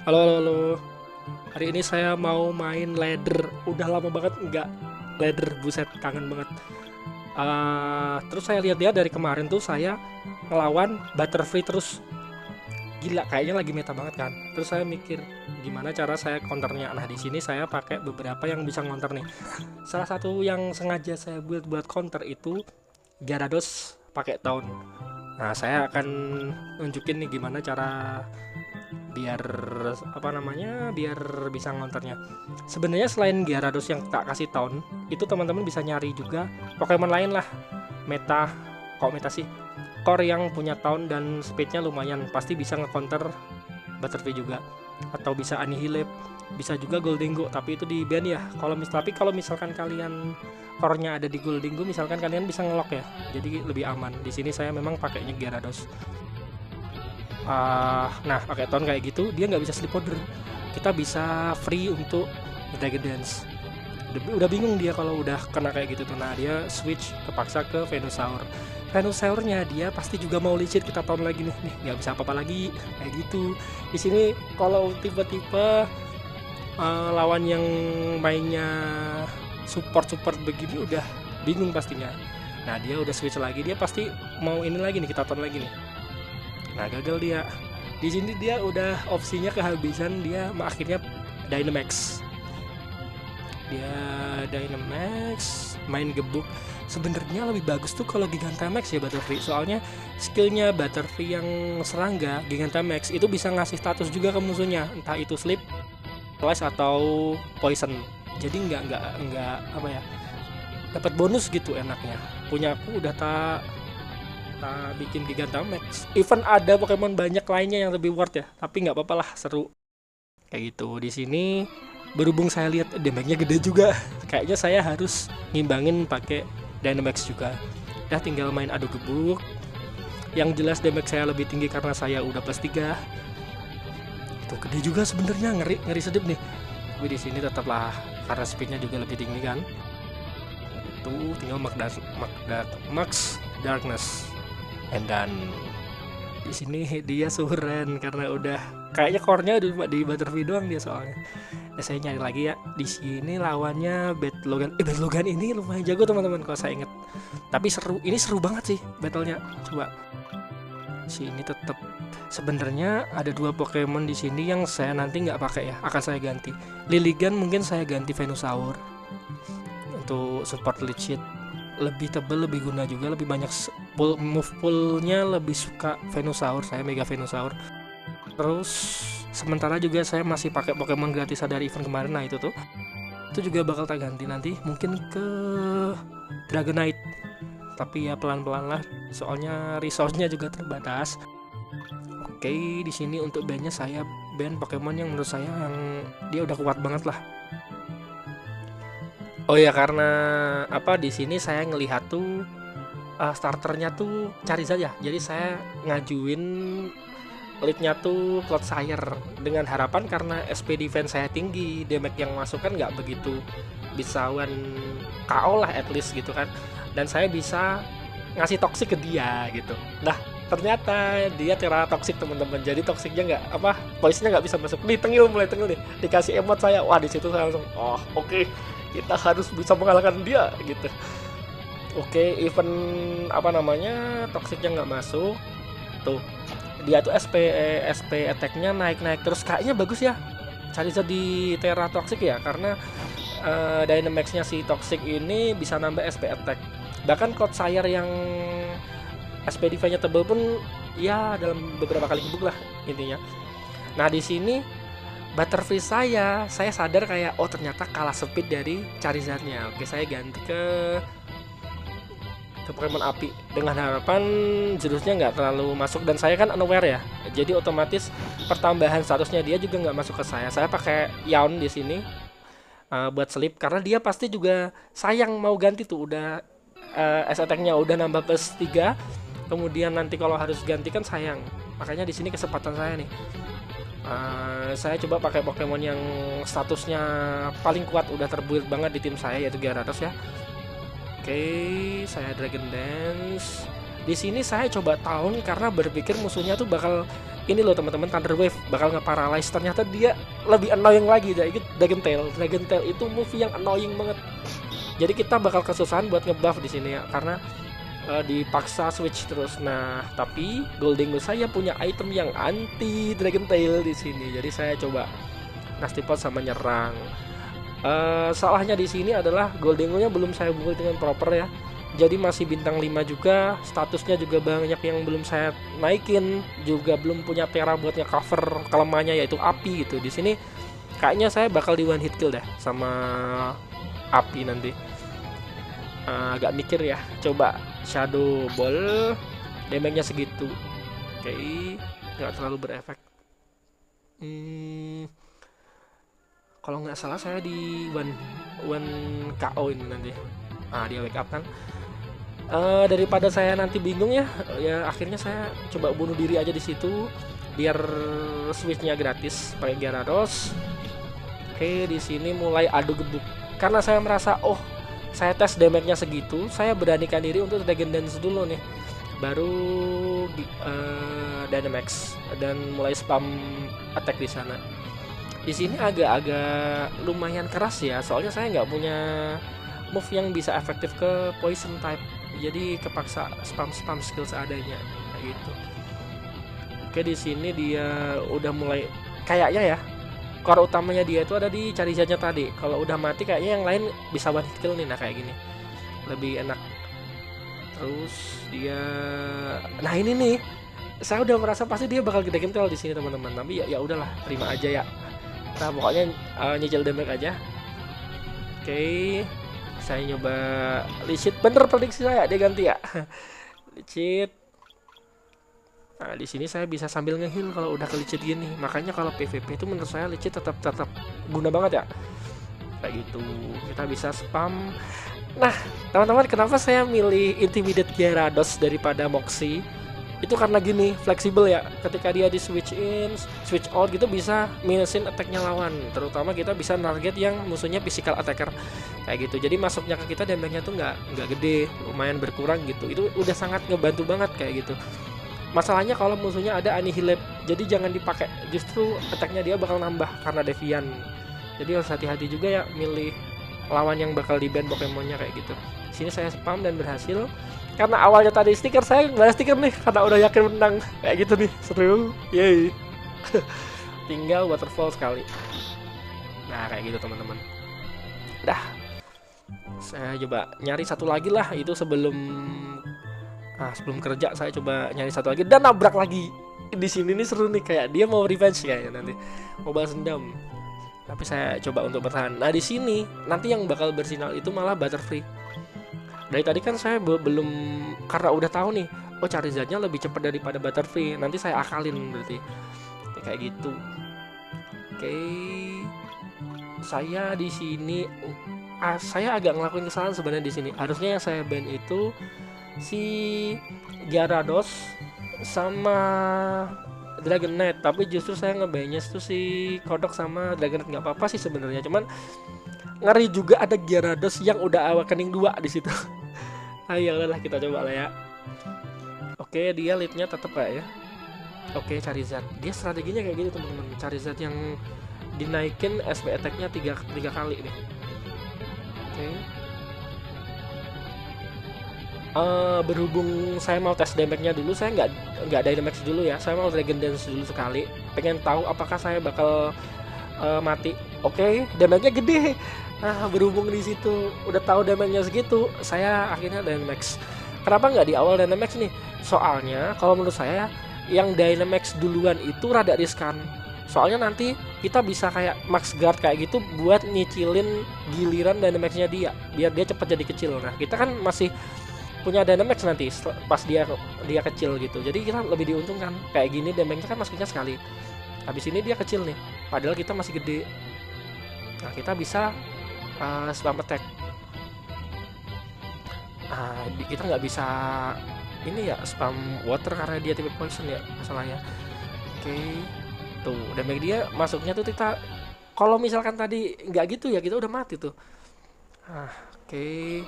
Halo, halo, halo. Hari ini saya mau main ladder. Udah lama banget enggak ladder, buset, kangen banget. Terus saya lihat-lihat dari kemarin tuh saya ngelawan Butterfree terus. Gila, kayaknya lagi meta banget kan. Terus saya mikir gimana cara saya counternya. Nah, di sini saya pakai beberapa yang bisa counter nih. Salah satu yang sengaja saya build buat counter itu Gyarados pakai Taunt. Nah, saya akan nunjukin nih gimana cara biar apa namanya biar bisa ngonternya. Sebenarnya selain Gyarados yang tak kasih tahun itu, teman-teman bisa nyari juga Pokemon lain lah, meta kok meta sih, core yang punya tahun dan speednya lumayan, pasti bisa ngecounter Butterfree juga. Atau bisa Annihilate, bisa juga Goldingo, tapi itu di ban ya. Kalau misalkan kalian core-nya ada di Goldingo, misalkan kalian bisa ngelock ya, jadi lebih aman. Di sini saya memang pakainya Gyarados. Nah, pakai tone kayak gitu dia nggak bisa sleep order, kita bisa free untuk Dragon Dance. Udah bingung dia kalau udah kena kayak gitu tuh. Nah, dia switch kepaksa ke Venusaur. Venusaurnya dia pasti juga mau licit, kita tahun lagi nih nggak bisa apa-apa lagi kayak gitu. Di sini kalau tiba-tiba lawan yang mainnya support begini udah bingung pastinya. Nah, dia udah switch lagi, dia pasti mau ini lagi nih, kita tahun lagi nih. Nah, gagal dia. Di sini dia udah opsinya kehabisan, dia akhirnya Dynamax. Dia Dynamax, main gebuk. Sebenarnya lebih bagus tuh kalau Gigantamax ya Butterfree. Soalnya skillnya Butterfree yang serangga Gigantamax itu bisa ngasih status juga ke musuhnya, entah itu sleep, flash atau poison. Jadi nggak apa ya, dapat bonus gitu enaknya. Punya aku udah tak bikin Gigantamax. Even ada Pokemon banyak lainnya yang lebih worth ya, tapi nggak apa-apa lah, seru kayak gitu. Di sini berhubung saya lihat damage-nya gede juga, kayaknya saya harus ngimbangin pakai Dynamax juga. Ya tinggal main adu gebuk. Yang jelas damage saya lebih tinggi karena saya udah plus 3. Itu gede juga sebenarnya, ngeri sedep nih. Tapi di sini tetaplah karena speednya juga lebih tinggi kan. Itu tinggal Max Darkness. And dan di sini dia suren karena udah kayaknya core-nya di Butterfree doang dia soalnya. Nah, saya nyari lagi ya. Di sini lawannya Bad Logan. Bad Logan ini lumayan jago teman-teman kalau saya inget. Tapi seru banget sih battlenya. Coba. Sini tetap sebenarnya ada dua Pokemon di sini yang saya nanti nggak pakai ya, akan saya ganti. Liligan mungkin saya ganti Venusaur untuk support lead sheet, lebih tebel, lebih guna juga, lebih banyak move poolnya, lebih suka Venusaur, saya Mega Venusaur. Terus sementara juga saya masih pakai Pokemon gratis dari event kemarin. Nah, itu juga bakal tak ganti nanti, mungkin ke Dragonite, tapi ya pelan-pelan lah soalnya resource-nya juga terbatas. Oke, di sini untuk bandnya saya band Pokemon yang menurut saya yang dia udah kuat banget lah. Oh ya, karena apa, di sini saya ngelihat tuh starternya tuh Charizard ya. Jadi saya ngajuin leadnya tuh Clodsire dengan harapan karena SP defense saya tinggi, damage yang masuk kan nggak begitu bisa one KO lah at least gitu kan. Dan saya bisa ngasih toxic ke dia gitu. Nah, ternyata dia Tera toxic teman-teman. Jadi toxicnya nggak apa, poisonnya nggak bisa masuk. Mulai tengil nih. Dikasih emot saya. Wah, di situ saya langsung oke. Kita harus bisa mengalahkan dia gitu. Oke, even apa namanya toxicnya nggak masuk tuh, dia tuh SP attack-nya naik terus, kayaknya bagus ya Charizard di Tera Toxic ya, karena Dynamax-nya si Toxic ini bisa nambah SP attack. Bahkan Clodsire yang SP defense-nya tebel pun ya dalam beberapa kali gebuk lah intinya. Nah, di sini Butterfree saya sadar kayak ternyata kalah speed dari Charizard-nya. Oke, saya ganti ke Pokemon api dengan harapan jurusnya nggak terlalu masuk, dan saya kan unaware ya, jadi otomatis pertambahan statusnya dia juga nggak masuk ke saya. Saya pakai Yawn di sini buat sleep karena dia pasti juga sayang mau ganti tuh, udah attack-nya udah nambah plus 3, kemudian nanti kalau harus ganti kan sayang. Makanya di sini kesempatan saya nih. Saya coba pakai Pokemon yang statusnya paling kuat, udah terbuild banget di tim saya, yaitu Gyarados ya. Oke, saya Dragon Dance. Di sini saya coba tahun karena berpikir musuhnya tuh bakal ini loh teman-teman, Thunder Wave bakal nge-paralyze. Ternyata dia lebih annoying lagi. Jadi Dragon Tail itu move yang annoying banget. Jadi kita bakal kesusahan buat ngebuff di sini ya, karena dipaksa switch terus. Nah, tapi Goldingo saya punya item yang anti Dragon Tail di sini. Jadi saya coba Nasty Pot sama nyerang. Salahnya di sini adalah Goldingo-nya belum saya build dengan proper ya. Jadi masih bintang 5 juga, statusnya juga banyak yang belum saya naikin, juga belum punya Terra buat nge-cover kelemahannya yaitu api gitu. Di sini kayaknya saya bakal di one hit kill deh sama api nanti. Agak mikir ya. Coba Shadow Ball, damage-nya segitu. Oke, nggak terlalu berefek. Kalau nggak salah saya di one KO ini nanti. Dia wake up kan. Daripada saya nanti bingung ya akhirnya saya coba bunuh diri aja di situ biar switchnya gratis pakai Gyarados. Oke, di sini mulai adu gebuk karena saya merasa saya tes damage-nya segitu, saya beranikan diri untuk Dragon Dance dulu nih. Baru Dynamax dan mulai spam attack di sana. Di sini agak-agak lumayan keras ya, soalnya saya nggak punya move yang bisa efektif ke poison type. Jadi kepaksa spam skill seadanya kayak gitu. Oke, di sini dia udah mulai kayaknya ya. Core utamanya dia itu ada di Charizardnya tadi. Kalau udah mati kayaknya yang lain bisa one hit kill nih. Nah, kayak gini. Lebih enak. Terus dia ini nih. Saya udah merasa pasti dia bakal gede kental di sini teman-teman. Tapi ya udahlah, terima aja ya. Nah, pokoknya nyicil damage aja. Oke. Saya nyoba Licit. Bener prediksi saya dia ganti ya. Licit. Nah, di sini saya bisa sambil nge-heal kalau udah ke Licit gini. Makanya kalau PVP itu menurut saya Licit tetap guna banget ya. Kayak gitu. Kita bisa spam. Nah, teman-teman, kenapa saya milih Intimidate Gyarados daripada Moxie? Itu karena gini, fleksibel ya. Ketika dia di switch in, switch out gitu bisa minusin attack-nya lawan. Terutama kita bisa target yang musuhnya physical attacker kayak gitu. Jadi masuknya ke kita damage-nya tuh nggak gede, lumayan berkurang gitu. Itu udah sangat ngebantu banget kayak gitu. Masalahnya kalau musuhnya ada Annihilate, jadi jangan dipakai. Justru attack-nya dia bakal nambah karena Deviant. Jadi harus hati-hati juga ya milih lawan yang bakal di-ban Pokemonnya kayak gitu. Sini saya spam dan berhasil. Karena awalnya tadi stiker, saya balas stiker nih karena udah yakin menang kayak gitu nih. Seru, yeay. Tinggal waterfall sekali. Nah, kayak gitu teman-teman. Dah, saya coba nyari satu lagi lah. Itu sebelum kerja saya coba nyari satu lagi dan nabrak lagi. Di sini nih seru nih, kayak dia mau revenge kayaknya nanti, mau balas dendam. Tapi saya coba untuk bertahan. Nah, di sini nanti yang bakal bersinar itu malah Butterfree. Dari tadi kan saya belum, karena udah tahu nih, Charizardnya lebih cepat daripada Butterfree. Nanti saya akalin berarti. Kayak gitu. Oke. Saya di sini saya agak ngelakuin kesalahan sebenarnya di sini. Harusnya yang saya ban itu si Gyarados sama Dragonite, tapi justru saya ngebannya itu si Kodok sama Dragonite. Nggak apa-apa sih sebenarnya, cuman ngeri juga ada Gyarados yang udah awakening 2 di situ. Ya udahlah, kita coba lah ya. Oke, dia leadnya tetap ya. Oke, Charizard. Dia strateginya kayak gitu teman-teman. Charizard yang dinaikin SP attack-nya 3 kali nih. Oke. Berhubung saya mau tes damage-nya dulu, saya nggak Dynamax dulu ya. Saya mau Dragon Dance dulu sekali. Pengen tahu apakah saya bakal mati. Oke, damage-nya gede. Nah, berhubung di situ udah tahu damage-nya segitu, saya akhirnya Dynamax. Kenapa nggak di awal Dynamax nih? Soalnya kalau menurut saya yang Dynamax duluan itu rada riskan. Soalnya nanti kita bisa kayak Max Guard kayak gitu buat nyicilin giliran Dynamax-nya dia, biar dia cepat jadi kecil. Nah, kita kan masih punya Dynamax nanti pas dia kecil gitu. Jadi kita lebih diuntungkan. Kayak gini damage-nya kan masuknya sekali. Habis ini dia kecil nih, padahal kita masih gede. Nah, kita bisa spam attack. Kita nggak bisa ini ya spam water karena dia tipe poison ya masalahnya. Oke, tuh damage dia masuknya tuh kita, kalau misalkan tadi nggak gitu ya kita udah mati tuh. Oke,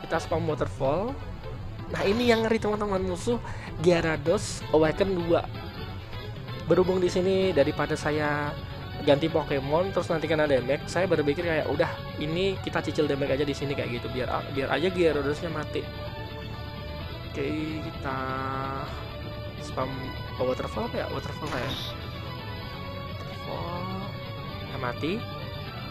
kita spam waterfall. Nah ini yang ngeri teman-teman, musuh Gyarados Awaken 2. Berhubung di sini daripada saya ganti Pokemon terus nanti kena damage, saya berpikir kayak udah ini kita cicil damage aja di sini kayak gitu, biar aja Gyaradosnya mati. Oke, kita spam waterfall apa ya? Waterfall kayak mati.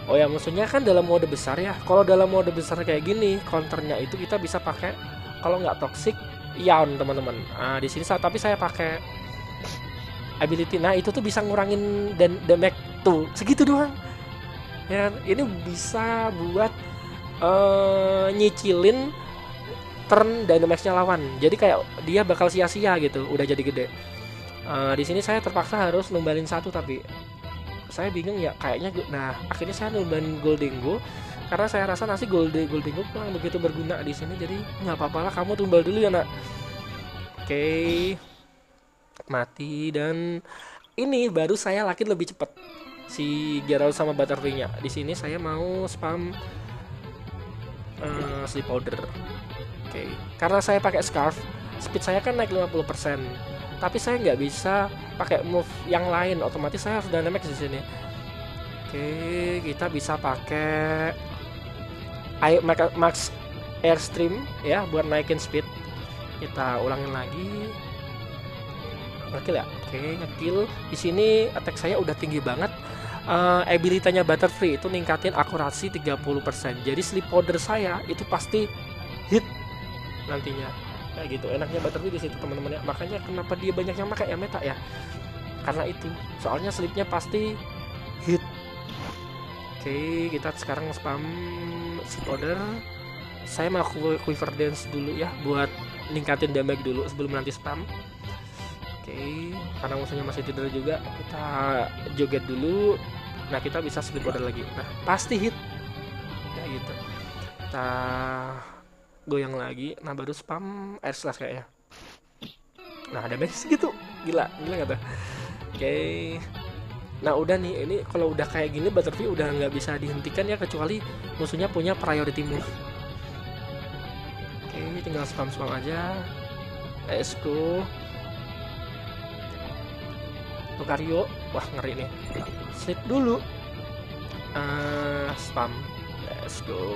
Oh ya, musuhnya kan dalam mode besar ya. Kalau dalam mode besar kayak gini, counternya itu kita bisa pakai, kalau nggak toxic, yawn teman-teman. Nah, di sini tapi saya pakai ability. Nah, itu tuh bisa ngurangin dan damage tuh segitu doang. Ya, ini bisa buat nyicilin turn dynamax-nya lawan. Jadi kayak dia bakal sia-sia gitu, udah jadi gede. Di sini saya terpaksa harus numbalin satu, tapi saya bingung ya kayaknya. Nah, akhirnya saya numbalin Gholdengo karena saya rasa nasi Gholdengo kurang begitu berguna di sini. Jadi nggak apa-apa lah, kamu tumbal dulu ya nak. Oke, mati. Dan ini baru saya lakin lebih cepat si Gyarados sama Butterfree-nya. Di sini saya mau spam sleep powder. Oke, karena saya pakai scarf, speed saya kan naik 50%. Tapi saya nggak bisa pakai move yang lain, otomatis saya harus dynamax di sini. Oke, kita bisa pakai max airstream ya buat naikin speed. Kita ulangin lagi. Ngekill ya? Oke, ngekill. Di sini attack saya udah tinggi banget. Abilitanya Butterfree itu ningkatin akurasi 30%. Jadi sleep powder saya itu pasti hit nantinya. Kayak gitu, enaknya Butterfree di situ teman-teman ya. Makanya kenapa dia banyak yang pakai ya meta ya, karena itu soalnya sleepnya pasti hit. Oke, kita sekarang spam sleep order. Saya mau quiver dance dulu ya buat ningkatin damage dulu sebelum nanti spam. Oke, karena musuhnya masih tidur juga, kita joget dulu. Nah, kita bisa sleep order lagi. Nah, pasti hit kayak gitu. Kita goyang lagi, nah baru spam air slash kayaknya. Nah, ada damage gitu, gila nggak tuh? Oke, nah udah nih, ini kalau udah kayak gini Butterfree udah nggak bisa dihentikan ya, kecuali musuhnya punya priority move. Oke, tinggal spam aja. Let's go. Lucario, wah ngeri nih. Sleep dulu. Spam. Let's go.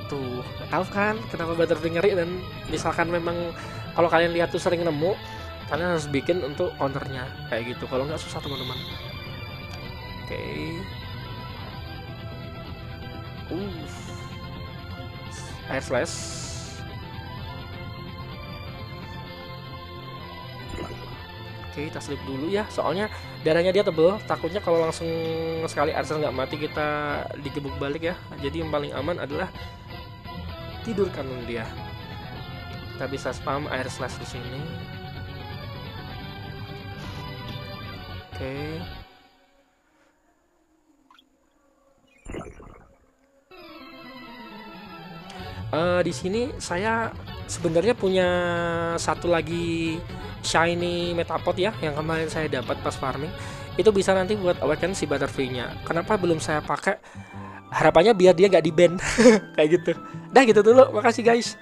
Tuh, tahu kan kenapa Butterfree ngeri? Dan misalkan memang kalau kalian lihat tuh sering nemu, kalian harus bikin untuk counternya kayak gitu. Kalau nggak susah teman-teman. Oke. Air slash. Oke, kita sleep dulu ya. Soalnya darahnya dia tebel. Takutnya kalau langsung sekali air slash nggak mati kita digebuk balik ya. Jadi yang paling aman adalah tidur kanan dia. Kita bisa spam air slash di sini. Oke. Di sini saya sebenarnya punya satu lagi shiny Metapod ya, yang kemarin saya dapat pas farming. Itu bisa nanti buat awaken si Butterfree-nya. Kenapa belum saya pakai? Harapannya biar dia nggak di ban kayak gitu. Dah gitu dulu, makasih guys.